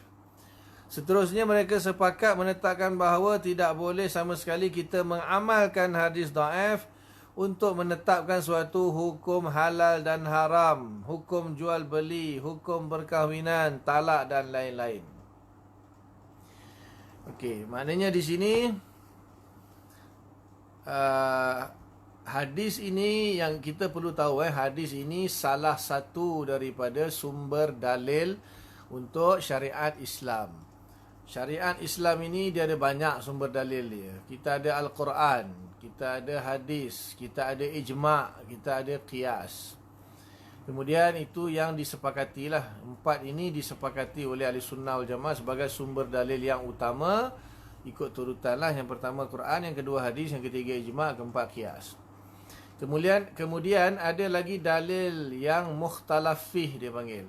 Seterusnya mereka sepakat menetapkan bahawa tidak boleh sama sekali kita mengamalkan hadis dhaif untuk menetapkan suatu hukum halal dan haram, hukum jual beli, hukum perkahwinan, talak dan lain-lain. Okey, maknanya di sini hadis ini yang kita perlu tahu, hadis ini salah satu daripada sumber dalil untuk syariat Islam. Syariat Islam ini dia ada banyak sumber dalil dia. Kita ada Al-Quran, kita ada hadis, kita ada ijma', kita ada qiyas. Kemudian itu yang disepakatilah. 4 ini disepakati oleh ahli sunnah wal jamaah sebagai sumber dalil yang utama. Ikut turutanlah. Yang pertama Quran, yang kedua hadis, yang ketiga ijma', keempat qiyas. Kemudian ada lagi dalil yang mukhtalaf fih dia panggil.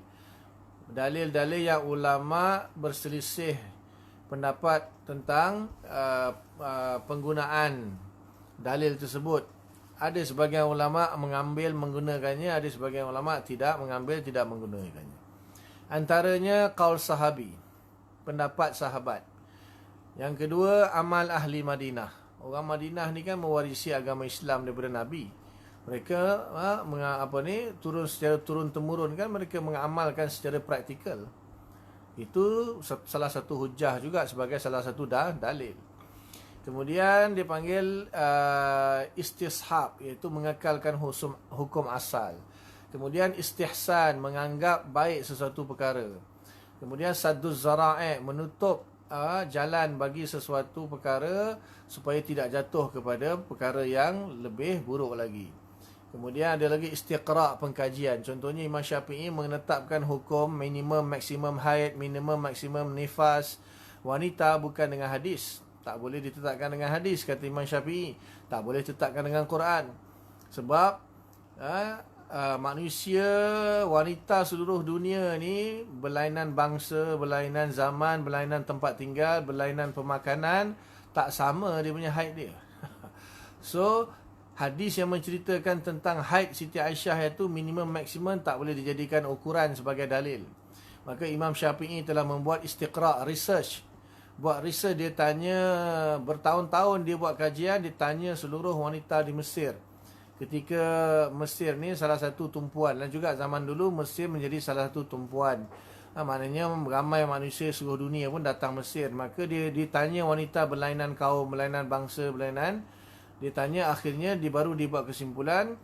Dalil-dalil yang ulama berselisih pendapat tentang penggunaan dalil tersebut. Ada sebagian ulama mengambil menggunakannya, ada sebagian ulama tidak mengambil, tidak menggunakannya. Antaranya qaul sahabi, pendapat sahabat. Yang kedua, amal ahli Madinah. Orang Madinah ni kan mewarisi agama Islam daripada Nabi. Mereka turun secara turun temurun kan, mereka mengamalkan secara praktikal. Itu salah satu hujah juga sebagai salah satu dalil. Kemudian dipanggil istishab, iaitu mengekalkan hukum asal. Kemudian istihsan, menganggap baik sesuatu perkara. Kemudian sadduz zara'i, menutup jalan bagi sesuatu perkara supaya tidak jatuh kepada perkara yang lebih buruk lagi. Kemudian ada lagi istiqra', pengkajian. Contohnya Imam Syafi'i menetapkan hukum minimum maksimum haid, minimum maksimum nifas wanita bukan dengan hadis. Tak boleh ditetapkan dengan hadis, kata Imam Syafi'i. Tak boleh ditetapkan dengan Quran. Sebab manusia, wanita seluruh dunia ni berlainan bangsa, berlainan zaman, berlainan tempat tinggal, berlainan pemakanan, tak sama dia punya haid dia. So hadis yang menceritakan tentang haid Siti Aisyah itu minimum maksimum tak boleh dijadikan ukuran sebagai dalil. Maka Imam Syafi'i telah membuat istiqra', research. Buat research, dia tanya bertahun-tahun, dia buat kajian, dia tanya seluruh wanita di Mesir. Ketika Mesir ni salah satu tumpuan, dan juga zaman dulu Mesir menjadi salah satu tumpuan. Maknanya ramai manusia seluruh dunia pun datang Mesir. Maka dia ditanya wanita berlainan kaum, berlainan bangsa, berlainan. Dia tanya, akhirnya baru dibuat kesimpulan,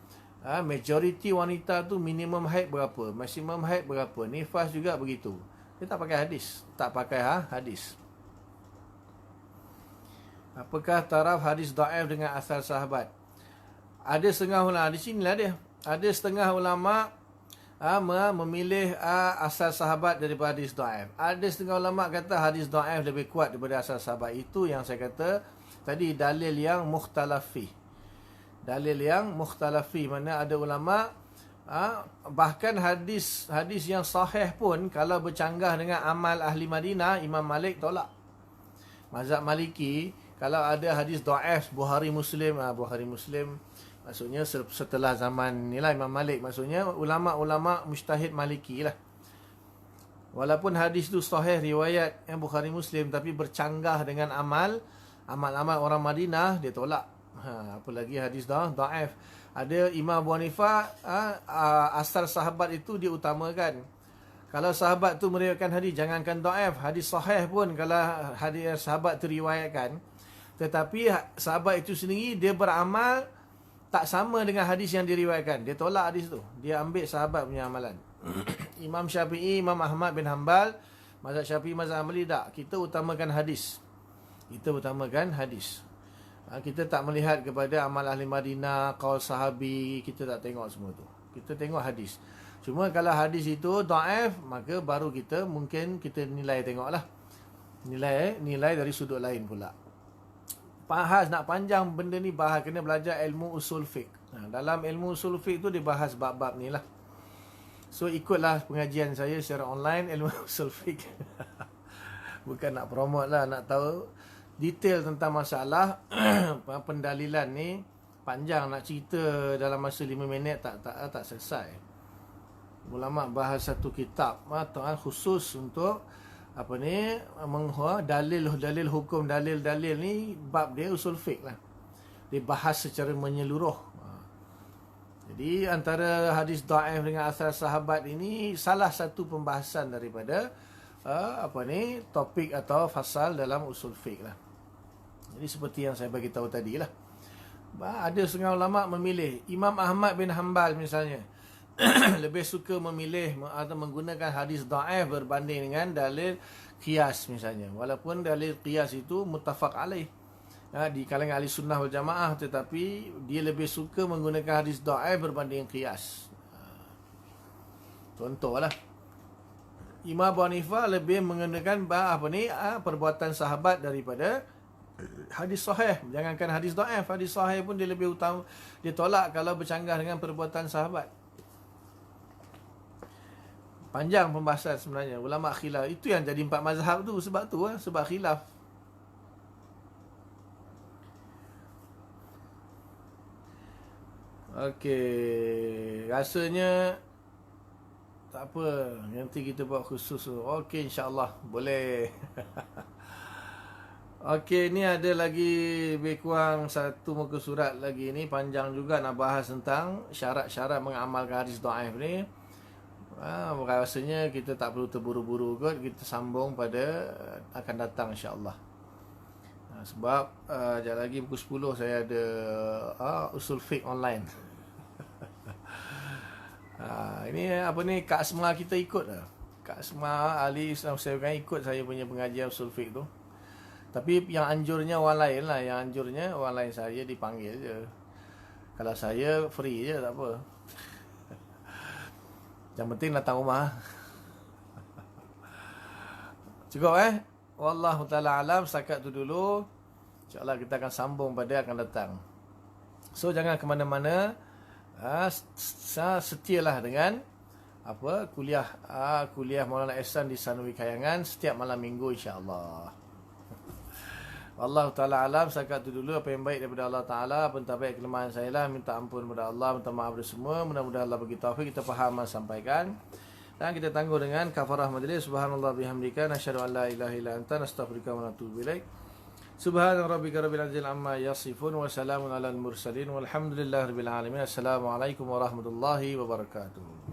majoriti wanita tu minimum haid berapa, maksimum haid berapa, nifas juga begitu. Dia tak pakai hadis, tak pakai hadis. Apakah taraf hadis dhaif dengan asal sahabat? Ada setengah ulama, di sinilah dia. Ada setengah ulama memilih asal sahabat daripada hadis dhaif. Ada setengah ulama kata hadis dhaif lebih kuat daripada asal sahabat. Itu yang saya kata tadi, dalil yang mukhtalafi. Dalil yang mukhtalafi, mana ada ulama bahkan hadis yang sahih pun kalau bercanggah dengan amal ahli Madinah, Imam Malik tolak. Mazhab Maliki, kalau ada hadis dhaif, Bukhari Muslim, maksudnya setelah zaman ni lah Imam Malik, maksudnya ulama-ulama mujtahid Maliki lah. Walaupun hadis tu sahih riwayat yang Bukhari Muslim, tapi bercanggah dengan amal-amal orang Madinah, dia tolak. Apalagi hadis dhaif. Ada Imam Abu Hanifah, asal sahabat itu dia utamakan. Kalau sahabat tu meriwayatkan hadis, jangankan dhaif, hadis sahih pun kalau hadis sahabat tu riwayatkan, tetapi sahabat itu sendiri dia beramal tak sama dengan hadis yang diriwayatkan, dia tolak hadis tu. Dia ambil sahabat punya amalan. Imam Syafi'i, Imam Ahmad bin Hanbal, mazhab Syafi'i, mazhab Hanbali, tak. Kita utamakan hadis. Kita tak melihat kepada amal ahli Madinah, qaul sahabi, kita tak tengok semua tu. Kita tengok hadis. Cuma kalau hadis itu dhaif, maka baru kita nilai tengoklah. Nilai dari sudut lain pula. Bahas nak panjang benda ni, kena belajar ilmu usul fiqh. Dalam ilmu usul fiqh tu dia bahas bab-bab ni lah. So ikutlah pengajian saya secara online, ilmu usul fiqh. Bukan nak promote lah, nak tahu detail tentang masalah pendalilan ni. Panjang nak cerita dalam masa 5 minit tak selesai. Ulama bahas satu kitab khusus untuk dalil hukum, dalil ni bab dia usul fiqh lah. Dia bahas secara menyeluruh. Jadi antara hadis dhaif dengan asal sahabat ini salah satu pembahasan daripada topik atau fasal dalam usul fiqh lah. Jadi seperti yang saya bagi tahu tadi lah. Ada setengah ulama memilih, Imam Ahmad bin Hanbal misalnya lebih suka memilih atau menggunakan hadis dhaif berbanding dengan dalil qiyas misalnya. Walaupun dalil qiyas itu muttafaq alaih di kalangan ahli sunnah wal jamaah, tetapi dia lebih suka menggunakan hadis dhaif berbanding qiyas. Contohlah, Imam Abu Hanifah lebih menggunakan perbuatan sahabat daripada hadis sahih. Jangankan hadis dhaif, hadis sahih pun dia lebih utama, dia tolak kalau bercanggah dengan perbuatan sahabat. Panjang pembahasan sebenarnya, ulama khilaf. Itu yang jadi 4 mazhab tu, sebab khilaf. Okey, rasanya tak apa, nanti kita buat khusus. Okey, insya-Allah boleh. Okey, ni ada lagi lebih kurang satu muka surat lagi ni, panjang juga, nak bahas tentang syarat-syarat mengamalkan hadis dhaif ni. Rasanya kita tak perlu terburu-buru kot, kita sambung pada akan datang insya-Allah. Sebab sekejap lagi pukul 10 saya ada usul fiqh online. Ini apa ni, Kak Asma kita ikut lah. Kak Asma ahli Islam, saya kan ikut saya punya pengajian usul fiqh tu. Tapi yang anjurnya orang lain lah, yang anjurnya orang lain, saya dipanggil je. Kalau saya free je, tak apa. Yang penting datang rumah. Cukup Wallahu ta'ala alam, setakat tu dulu. InsyaAllah kita akan sambung pada akan datang. So jangan ke mana-mana. Setialah dengan kuliah Maulana Ihsan di Sanwi Kayangan setiap malam minggu insya-Allah. Wallahu ta'ala alam, setakat tu dulu. Apa yang baik daripada Allah Ta'ala, apa yang tak baik kelemahan saya lah, minta ampun kepada Allah, minta maaf kepada semua. Mudah-mudahan Allah bagi taufik, kita faham dan sampaikan. Dan kita tangguh dengan kafarah majlis. Subhanallah bihamdika, nasyhadu an la ilaha illa anta, nastaghfiruka wa natubu ilaik. Subhana rabbika rabbil izzati amma yasifun, wa salamun alal mursalin, walhamdulillahi rabbil alamin. Assalamualaikum warahmatullahi wabarakatuh.